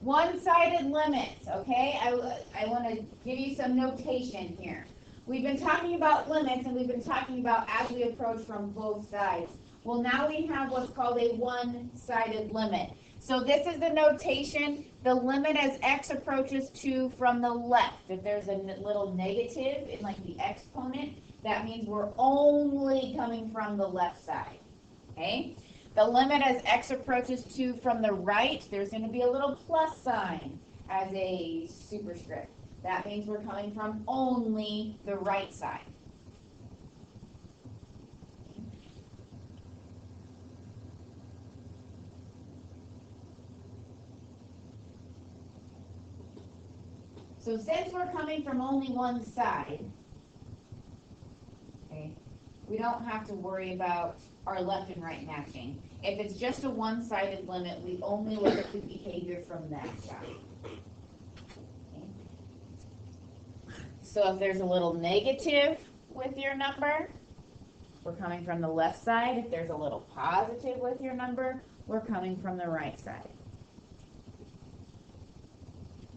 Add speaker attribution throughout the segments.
Speaker 1: One-sided limits, okay? I want to give you some notation here. We've been talking about limits, and we've been talking about as we approach from both sides. Well, now we have what's called a one-sided limit. So this is the notation, the limit as x approaches 2 from the left. If there's a little negative in like the exponent, that means we're only coming from the left side, okay? The limit as x approaches 2 from the right, there's going to be a little plus sign as a superscript. That means we're coming from only the right side. So since we're coming from only one side, okay, we don't have to worry about our left and right matching. If it's just a one-sided limit, we only look at the behavior from that side. Okay. So if there's a little negative with your number, we're coming from the left side. If there's a little positive with your number, we're coming from the right side.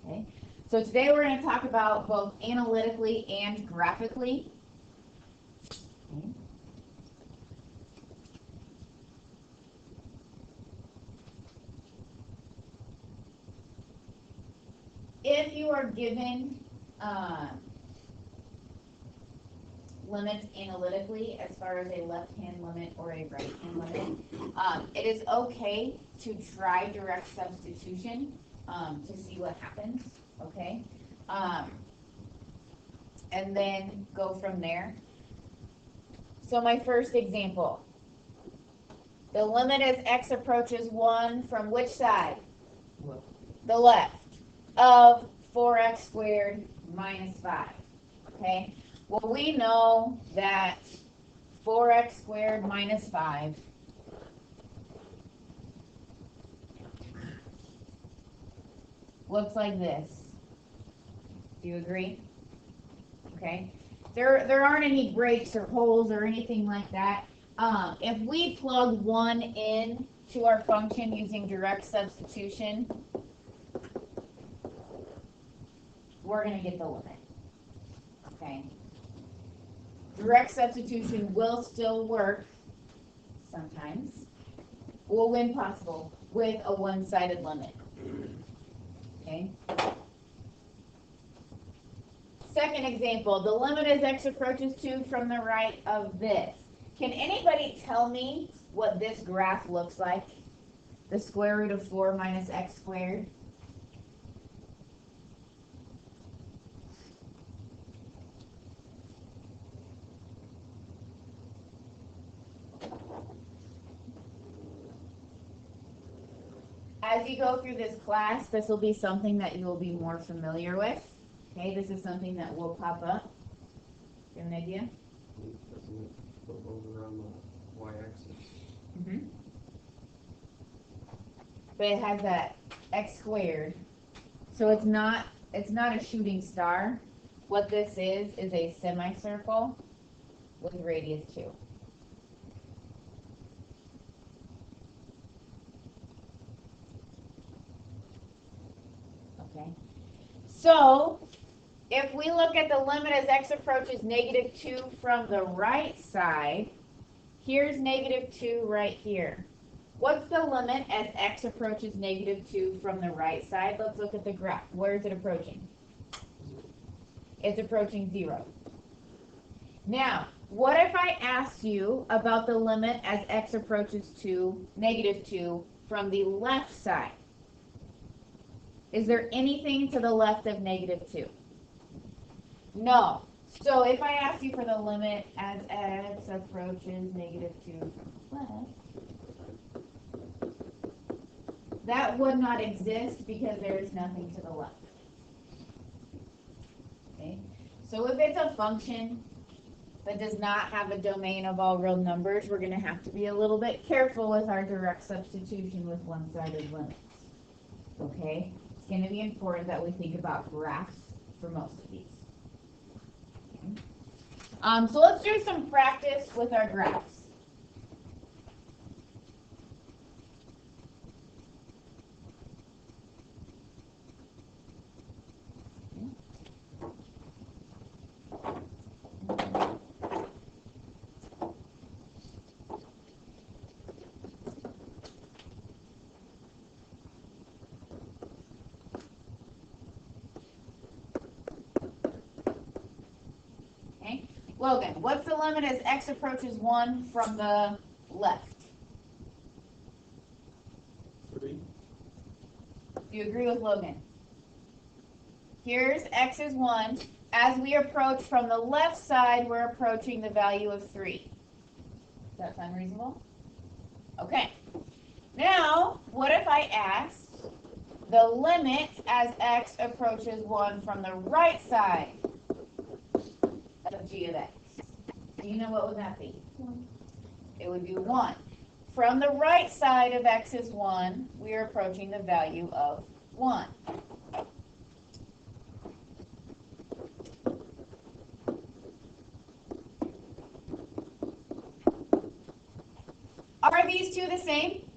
Speaker 1: Okay. So today we're going to talk about both analytically and graphically. Okay. If you are given limits analytically, as far as a left-hand limit or a right-hand limit, it is okay to try direct substitution to see what happens, okay? And then go from there. So my first example, the limit as x approaches 1 from which side?
Speaker 2: Left.
Speaker 1: The left. Of 4x squared minus 5, okay? Well, we know that 4x squared minus 5 looks like this. Do you agree? Okay. There aren't any breaks or holes or anything like that. If we plug 1 in to our function using direct substitution, we're going to get the limit. Okay. Direct substitution will still work sometimes. Well, when possible, with a one-sided limit. Okay. Second example, the limit as x approaches 2 from the right of this. Can anybody tell me what this graph looks like? The square root of 4 minus x squared. As you go through this class, this will be something that you will be more familiar with. Okay, this is something that will pop up. You have an idea?
Speaker 2: Doesn't it flip over on the y-axis?
Speaker 1: Mm-hmm. But it has that x squared, so it's not a shooting star. What this is a semicircle with radius 2. Okay. So if we look at the limit as x approaches negative 2 from the right side, here's negative 2 right here. What's the limit as x approaches negative 2 from the right side? Let's look at the graph. Where is it approaching? It's approaching 0. Now, what if I asked you about the limit as x approaches to negative 2 from the left side? Is there anything to the left of negative 2? No. So if I ask you for the limit as x approaches negative 2 from the left, that would not exist because there is nothing to the left. Okay. So if it's a function that does not have a domain of all real numbers, we're going to have to be a little bit careful with our direct substitution with one-sided limits. Okay? It's going to be important that we think about graphs for most of these. Okay. So let's do some practice with our graphs. Logan, what's the limit as x approaches 1 from the left?
Speaker 2: 3.
Speaker 1: Do you agree with Logan? Here's x is 1. As we approach from the left side, we're approaching the value of 3. Does that sound reasonable? Okay. Now, what if I asked the limit as x approaches 1 from the right side of g of x? Do you know what would that be?
Speaker 3: 1.
Speaker 1: It would be 1. From the right side of x is 1, we are approaching the value of 1. Are these two the same?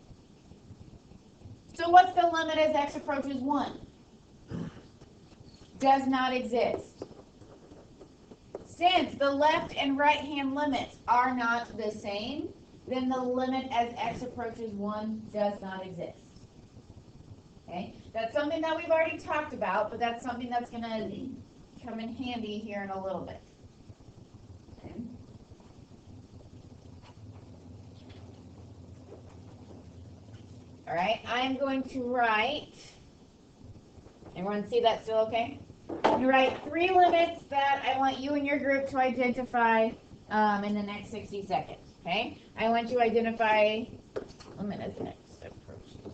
Speaker 1: So what's the limit as x approaches 1? Does not exist. Since the left and right hand limits are not the same, then the limit as x approaches 1 does not exist. Okay? That's something that we've already talked about, but that's something that's going to come in handy here in a little bit. Okay? All right, I'm going to write, everyone see that still okay? I'm going to write 3 limits that I want you and your group to identify in the next 60 seconds, okay? I want you to identify limit as x approaches.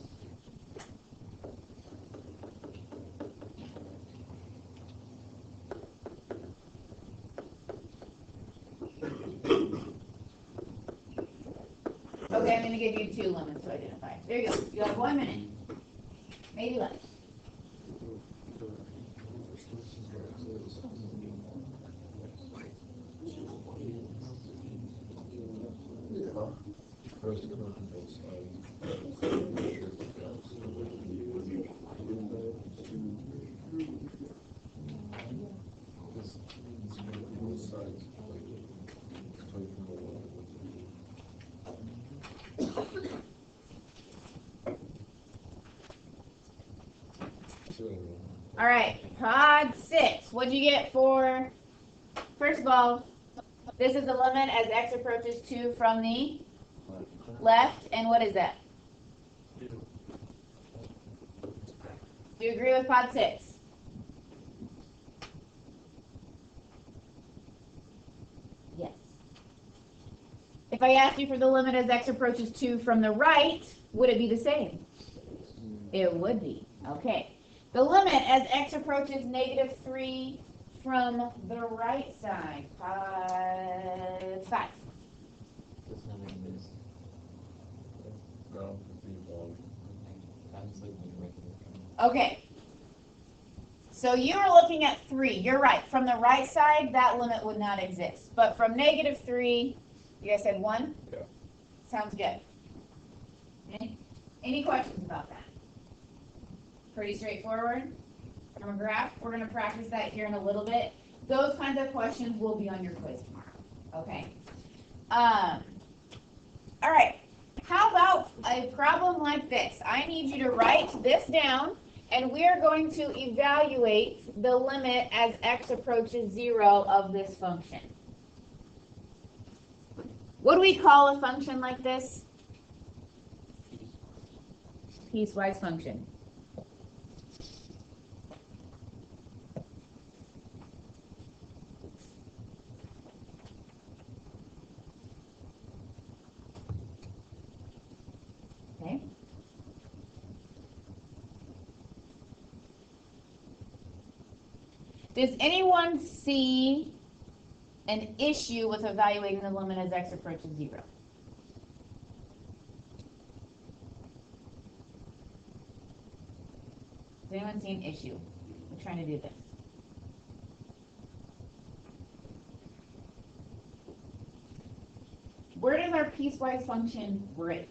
Speaker 1: Okay, I'm going to give you 2 limits to identify. There you go. You have 1 minute. Maybe less. All right, pod 6. What'd you get for, first of all, this is the limit as x approaches 2 from the left, and what is that? Do you agree with pod 6? Yes. If I asked you for the limit as x approaches 2 from the right, would it be the same? It would be. Okay. The limit as x approaches -3 from the right side. 5. Okay. So you are looking at 3. You're right. From the right side, that limit would not exist. But from -3, you guys said 1?
Speaker 2: Yeah.
Speaker 1: Sounds good. Okay. Any questions about that? Pretty straightforward. From a graph, we're going to practice that here in a little bit. Those kinds of questions will be on your quiz tomorrow. Okay. All right. How about a problem like this? I need you to write this down, and we are going to evaluate the limit as x approaches 0 of this function. What do we call a function like this? Piecewise function. Okay. Does anyone see an issue with evaluating the limit as x approaches 0? Does anyone see an issue with trying to do this? Where does our piecewise function break?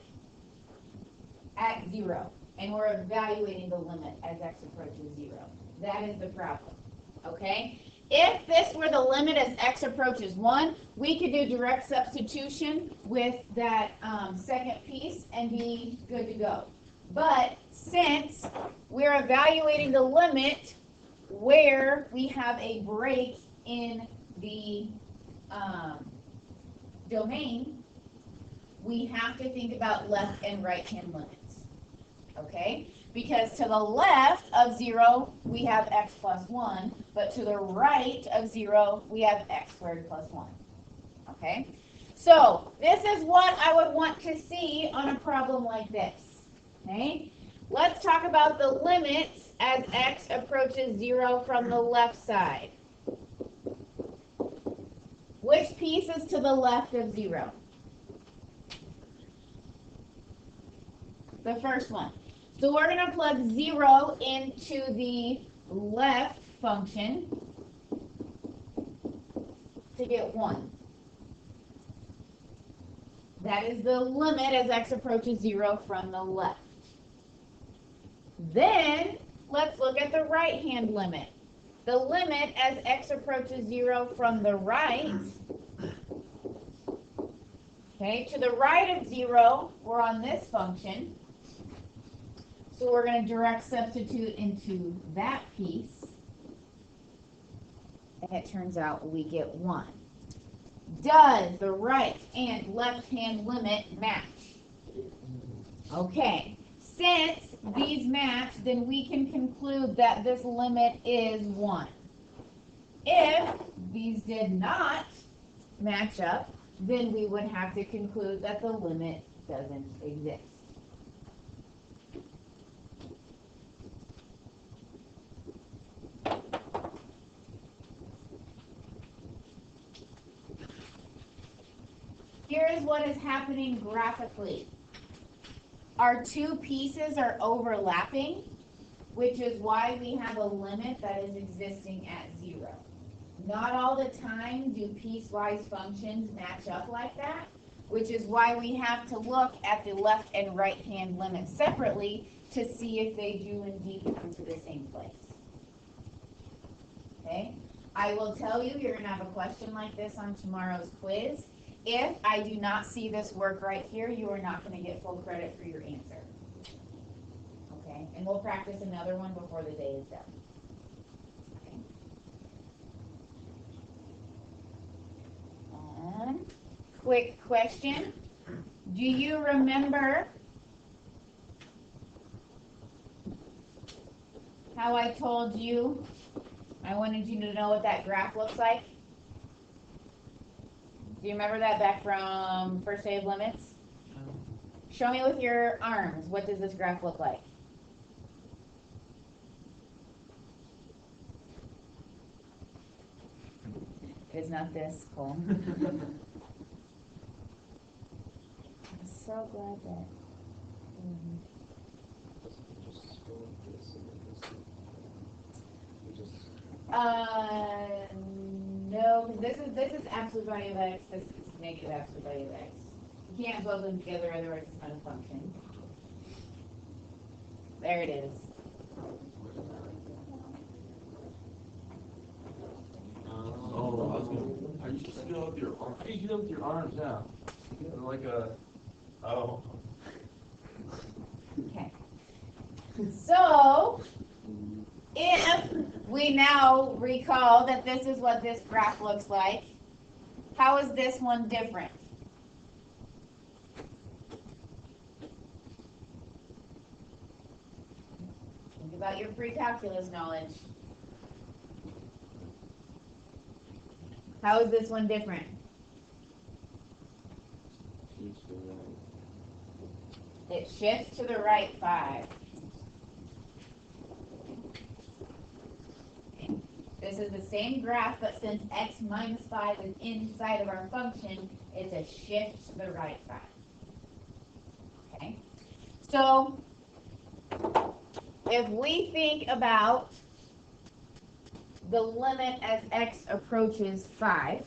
Speaker 1: At 0. And we're evaluating the limit as x approaches 0. That is the problem. Okay? If this were the limit as x approaches 1, we could do direct substitution with that second piece and be good to go. But since we're evaluating the limit where we have a break in the domain, we have to think about left and right hand limits. Okay? Because to the left of 0, we have x plus 1, but to the right of 0, we have x squared plus 1. Okay? So this is what I would want to see on a problem like this. Okay? Let's talk about the limits as x approaches 0 from the left side. Which piece is to the left of 0? The first one. So we're going to plug 0 into the left function to get 1. That is the limit as x approaches 0 from the left. Then let's look at the right-hand limit. The limit as x approaches 0 from the right. Okay, to the right of 0, we're on this function. So we're going to direct substitute into that piece. And it turns out we get 1. Does the right and left hand limit match? Okay. Since these match, then we can conclude that this limit is 1. If these did not match up, then we would have to conclude that the limit doesn't exist. Here is what is happening graphically. Our two pieces are overlapping, which is why we have a limit that is existing at 0. Not all the time do piecewise functions match up like that, which is why we have to look at the left and right hand limits separately to see if they do indeed come to the same place. Okay? I will tell you, you're going to have a question like this on tomorrow's quiz. If I do not see this work right here, you are not going to get full credit for your answer. Okay? And we'll practice another one before the day is done. Okay? Quick question. Do you remember how I told you I wanted you to know what that graph looks like? Do you remember that back from first day of limits? Show me with your arms. What does this graph look like? It's not this, Cole. I'm so glad that. No, because this is absolute value of x, this is negative absolute value of x. You can't plug them together, otherwise it's not a function. There it is.
Speaker 2: I used to do it with your arms. How do you do that with your arms now? Like a, oh.
Speaker 1: Okay. So, if we now recall that this is what this graph looks like, how is this one different? Think about your pre-calculus knowledge. How is this one different? It shifts to the right 5. This is the same graph, but since x minus 5 is inside of our function, it's a shift to the right 5. Okay? So, if we think about the limit as x approaches 5,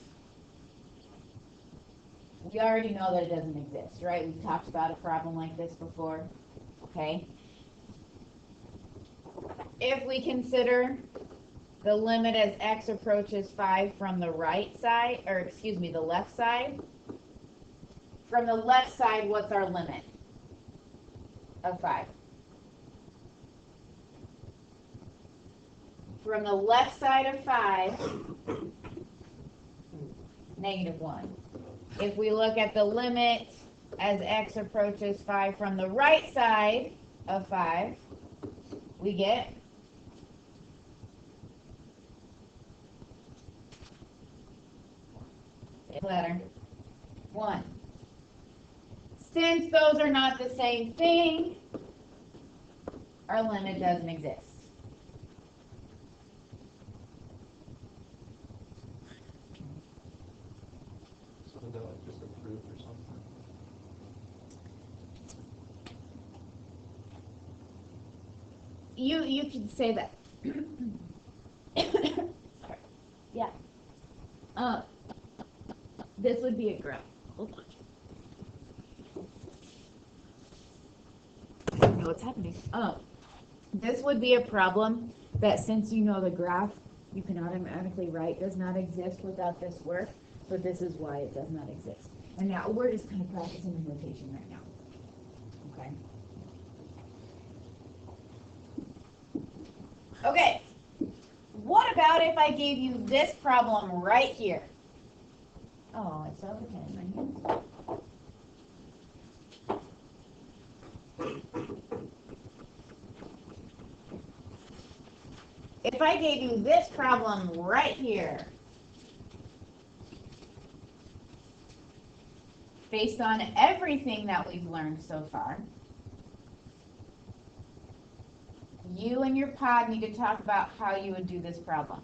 Speaker 1: we already know that it doesn't exist, right? We've talked about a problem like this before. Okay? If we consider the limit as x approaches 5 from the right side, or excuse me, the left side. From the left side, what's our limit of 5? From the left side of 5, -1. If we look at the limit as x approaches 5 from the right side of 5, we get letter 1. Since those are not the same thing, our limit doesn't exist.
Speaker 2: So that was just approved or something.
Speaker 1: You can say that. Yeah. This would be a graph. Hold on. I don't know what's happening. This would be a problem that since you know the graph, you can automatically write does not exist without this work, but this is why it does not exist. And now we're just kind of practicing the notation right now. Okay. Okay. What about if I gave you this problem right here? Oh, it's over here in my hands. If I gave you this problem right here, based on everything that we've learned so far, you and your pod need to talk about how you would do this problem.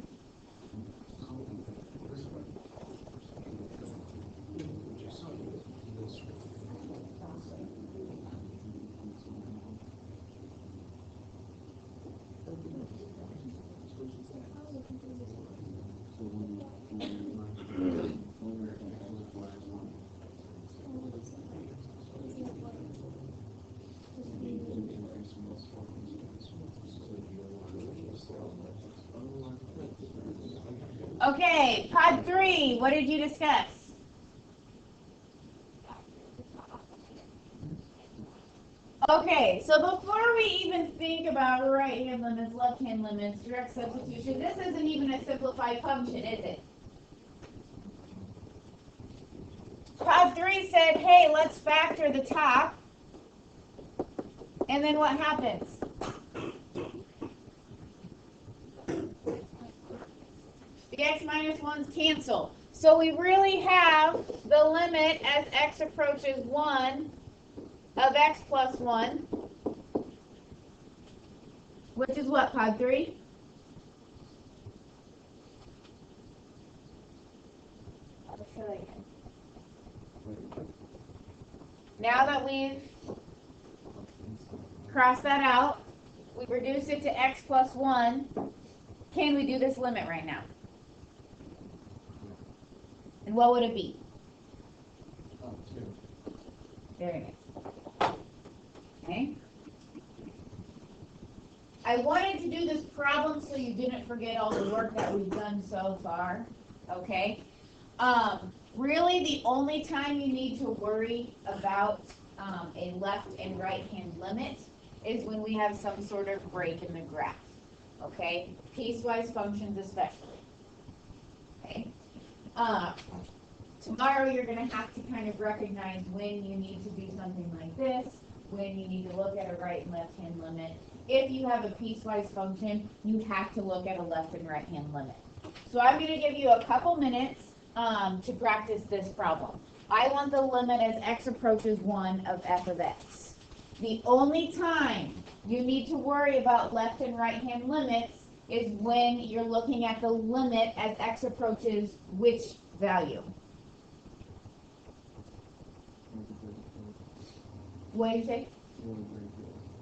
Speaker 1: Okay, pod 3, what did you discuss? Okay, so before we even think about right-hand limits, left-hand limits, direct substitution, this isn't even a simplified function, is it? Pod 3 said, hey, let's factor the top. And then what happens? The x minus 1's cancel. So we really have the limit as x approaches 1 of x plus 1, which is what, pod 3? Now that we've crossed that out, we reduce it to x plus 1. Can we do this limit right now? And what would it be? Very nice. Okay. I wanted to do this problem so you didn't forget all the work that we've done so far. Okay. Really, the only time you need to worry about a left and right hand limit is when we have some sort of break in the graph. Okay. Piecewise functions especially. Okay. Tomorrow you're going to have to kind of recognize when you need to do something like this, when you need to look at a right and left hand limit. If you have a piecewise function, you have to look at a left and right hand limit. So I'm going to give you a couple minutes to practice this problem. I want the limit as x approaches 1 of f of x. The only time you need to worry about left and right hand limits is when you're looking at the limit as x approaches which value? What do you say?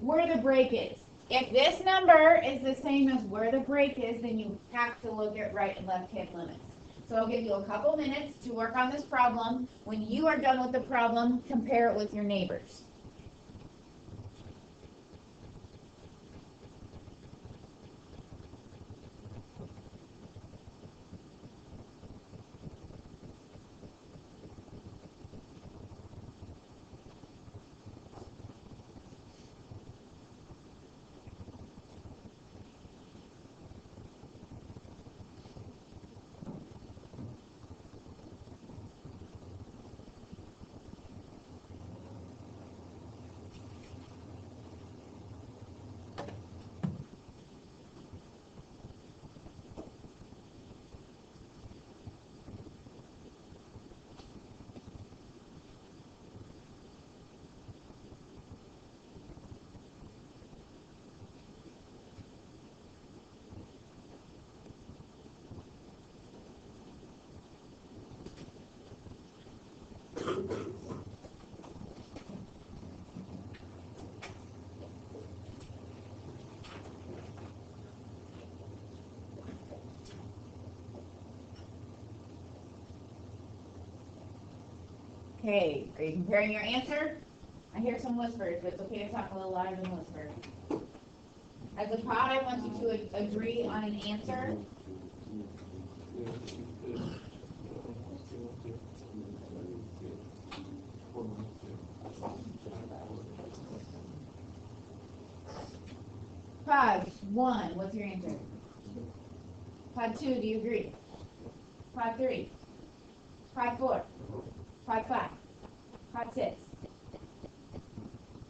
Speaker 1: Where the break is. If this number is the same as where the break is, then you have to look at right and left hand limits. So I'll give you a couple minutes to work on this problem. When you are done with the problem, compare it with your neighbors. Okay, are you comparing your answer? I hear some whispers, but it's okay to talk a little louder than whisper. As a pod, I want you to agree on an answer. Pod 1, what's your answer? Pod 2, do you agree? Pod 3, Pod 4, Pod 5, Pod 6.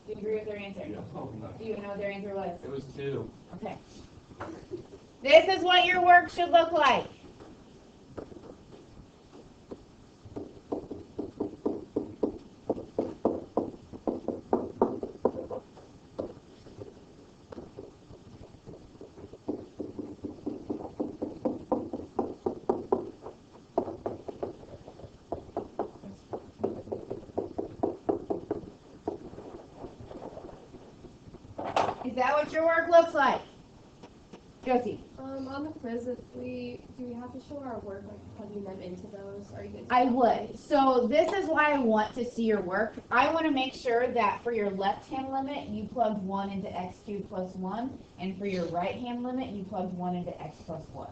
Speaker 1: Do you agree with their answer? Do you know what their answer was?
Speaker 2: It was 2.
Speaker 1: Okay. This is what your work should look like. Is that what your work looks like? Josie.
Speaker 3: On the quiz, do we have to show our work, like plugging them into those? Are you guys?
Speaker 1: I would. So this is why I want to see your work. I want to make sure that for your left-hand limit, you plugged 1 into x cubed plus 1, and for your right-hand limit, you plugged 1 into x plus 1.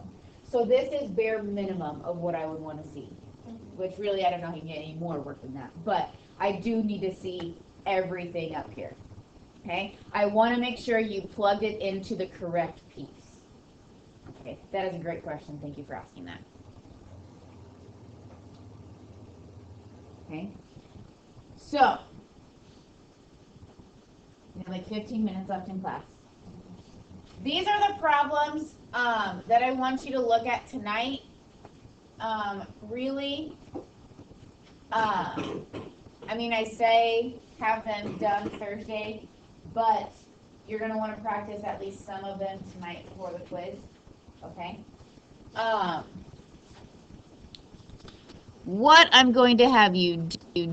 Speaker 1: So this is bare minimum of what I would want to see, which really I don't know how you can get any more work than that. But I do need to see everything up here. Okay? I want to make sure you plugged it into the correct piece. Okay, that is a great question. Thank you for asking that. Okay, so we have like 15 minutes left in class. These are the problems that I want you to look at tonight. Really, I mean, I say have them done Thursday, but you're going to want to practice at least some of them tonight before the quiz. Okay. What I'm going to have you do